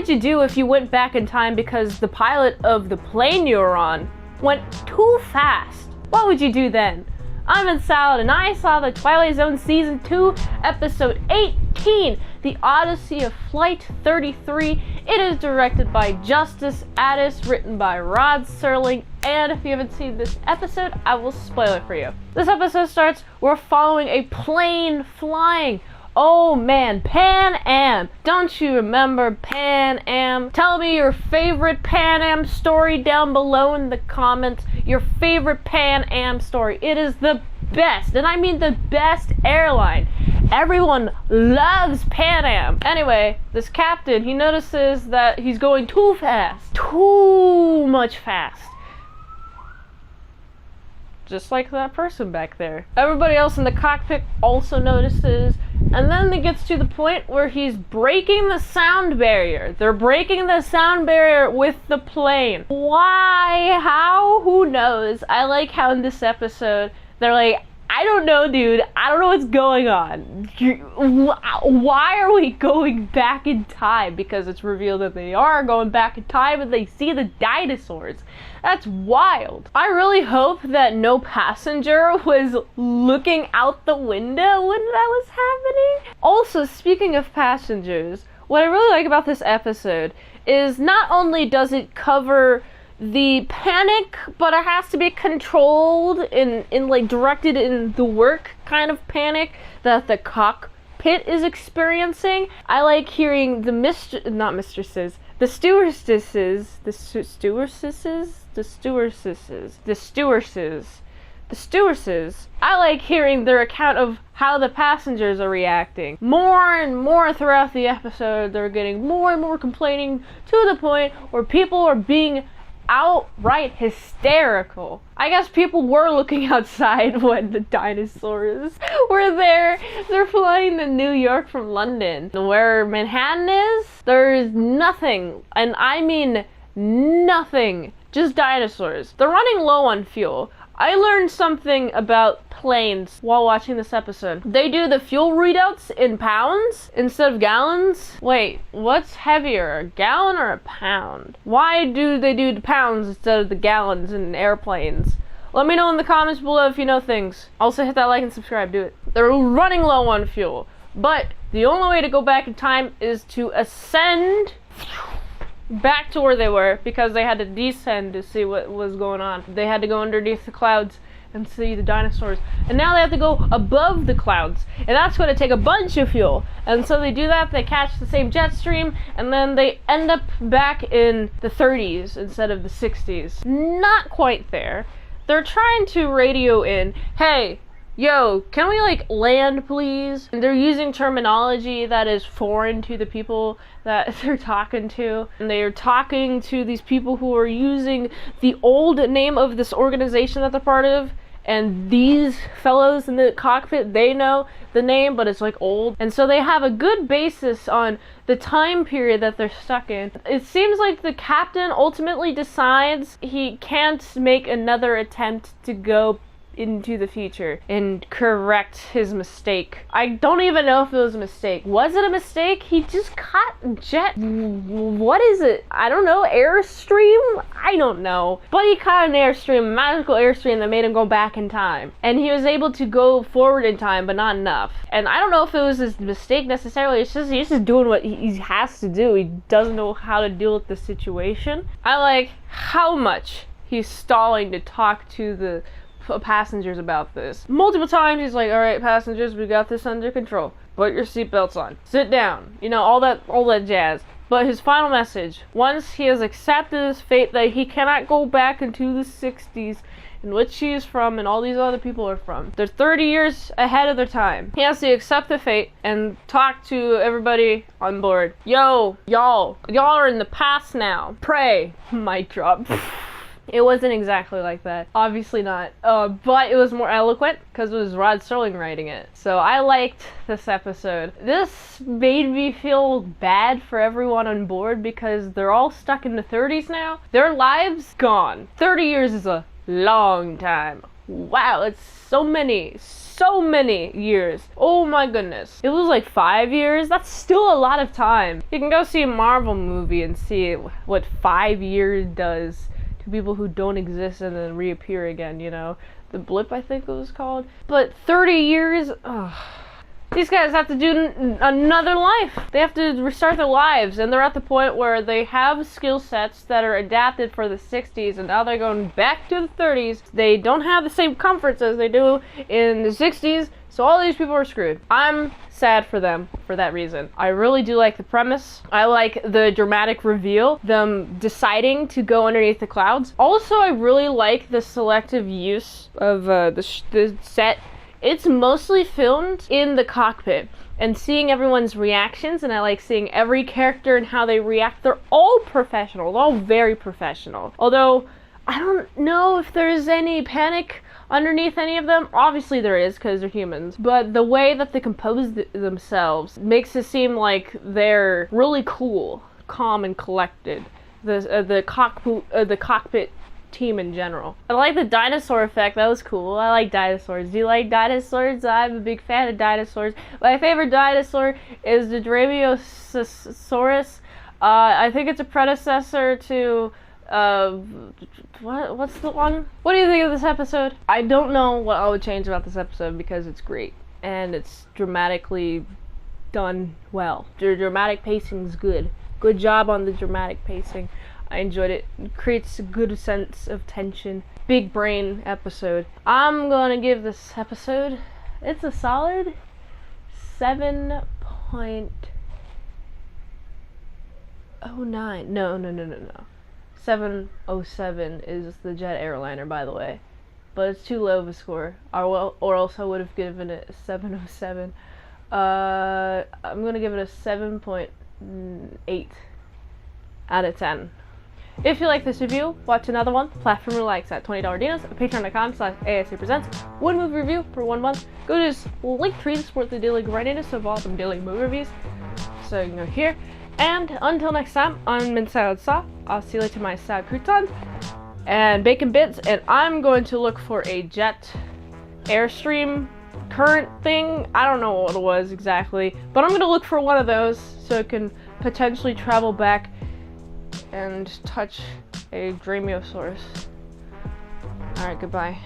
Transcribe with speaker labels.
Speaker 1: would you do if you went back in time because the pilot of the plane you were on went too fast? What would you do then? I'm in Salad, and I saw the Twilight Zone Season 2, Episode 18, The Odyssey of Flight 33. It is directed by Justice Addis, written by Rod Serling, and if you haven't seen this episode, I will spoil it for you. This episode starts, we're following a plane flying. Oh man, Pan Am. Don't you remember Pan Am? Tell me your favorite Pan Am story down below in the comments. Your favorite Pan Am story. It is the best, and I mean the best airline. Everyone loves Pan Am. Anyway, this captain, he notices that he's going too fast. Too much fast. Just like that person back there. Everybody else in the cockpit also notices. And then it gets to the point where he's breaking the sound barrier. They're breaking the sound barrier with the plane. Why? How? Who knows? I like how in this episode, they're like, I don't know, dude. I don't know what's going on. Why are we going back in time? Because it's revealed that they are going back in time and they see the dinosaurs. That's wild. I really hope that no passenger was looking out the window when that was happening. Also, speaking of passengers, what I really like about this episode is not only does it cover the panic, but it has to be controlled in like directed in the work kind of panic that the cockpit is experiencing. I like hearing the stewardesses. I like hearing their account of how the passengers are reacting. More and more throughout the episode, they're getting more and more complaining to the point where people are being outright hysterical. I guess people were looking outside when the dinosaurs were there. They're flying to New York from London. Where Manhattan is, there's nothing, and I mean nothing, just dinosaurs. They're running low on fuel. I learned something about planes while watching this episode. They do the fuel readouts in pounds instead of gallons. Wait, what's heavier, a gallon or a pound? Why do they do the pounds instead of the gallons in airplanes? Let me know in the comments below if you know things. Also hit that like and subscribe, do it. They're running low on fuel, but the only way to go back in time is to ascend back to where they were, because they had to descend to see what was going on. They had to go underneath the clouds and see the dinosaurs, and now they have to go above the clouds, and that's going to take a bunch of fuel. And so they do that, they catch the same jet stream, and then they end up back in the 30s instead of the 60s. Not quite there. They're trying to radio in, hey, yo, can we like land please? And they're using terminology that is foreign to the people that they're talking to. And they are talking to these people who are using the old name of this organization that they're part of. And these fellows in the cockpit, they know the name, but it's like old. And so they have a good basis on the time period that they're stuck in. It seems like the captain ultimately decides he can't make another attempt to go into the future and correct his mistake. I don't even know if it was a mistake. Was it a mistake? He just caught jet. What is it? I don't know. Airstream? I don't know. But he caught an airstream, a magical airstream that made him go back in time. And he was able to go forward in time, but not enough. And I don't know if it was his mistake necessarily. It's just he's just doing what he has to do. He doesn't know how to deal with the situation. I like how much he's stalling to talk to the passengers about this. Multiple times he's like, all right, passengers, we got this under control. Put your seatbelts on. Sit down. You know, all that jazz. But his final message, once he has accepted his fate that he cannot go back into the 60s in which he is from and all these other people are from. They're 30 years ahead of their time. He has to accept the fate and talk to everybody on board. Yo, y'all are in the past now. Pray. Mic drop. It wasn't exactly like that. Obviously not. But it was more eloquent because it was Rod Serling writing it. So I liked this episode. This made me feel bad for everyone on board because they're all stuck in the 30s now. Their lives gone. 30 years is a long time. Wow, it's so many so many years. Oh my goodness. It was like 5 years. That's still a lot of time. You can go see a Marvel movie and see what 5 years does to people who don't exist and then reappear again, you know? The blip, I think it was called. But 30 years, ugh. These guys have to do another life. They have to restart their lives, and they're at the point where they have skill sets that are adapted for the 60s, and now they're going back to the 30s. They don't have the same comforts as they do in the 60s, so all these people are screwed. I'm sad for them for that reason. I really do like the premise. I like the dramatic reveal, them deciding to go underneath the clouds. Also, I really like the selective use of the set. It's mostly filmed in the cockpit and seeing everyone's reactions, and I like seeing every character and how they react. They're all professional. They're all very professional. Although, I don't know if there's any panic underneath any of them. Obviously there is, because they're humans. But the way that they compose themselves makes it seem like they're really cool, calm, and collected. The cockpit team in general. I like the dinosaur effect. That was cool. I like dinosaurs. Do you like dinosaurs? I'm a big fan of dinosaurs. My favorite dinosaur is the Dromaeosaurus. I think it's a predecessor to what's the one? What do you think of this episode? I don't know what I would change about this episode because it's great and it's dramatically done well. The dramatic pacing is good. Good job on the dramatic pacing. I enjoyed it. It creates a good sense of tension. Big brain episode. I'm gonna give this episode, it's a solid 7.09. No. 707 is the jet airliner, by the way. But it's too low of a score. Or else I would have given it a 707. I'm gonna give it a 7.8 out of 10. If you like this review, watch another one. Platform likes at $20 dinos at patreon.com/ASEPresents. One movie review for 1 month. Go to this link tree to support the daily grindiness of all some daily movie reviews. So you can go here. And until next time, I'm Mint Salad Saw. I'll see you later, my salad croutons and bacon bits. And I'm going to look for a jet airstream current thing. I don't know what it was exactly, but I'm going to look for one of those so it can potentially travel back and touch a Dromaeosaurus. Alright, goodbye.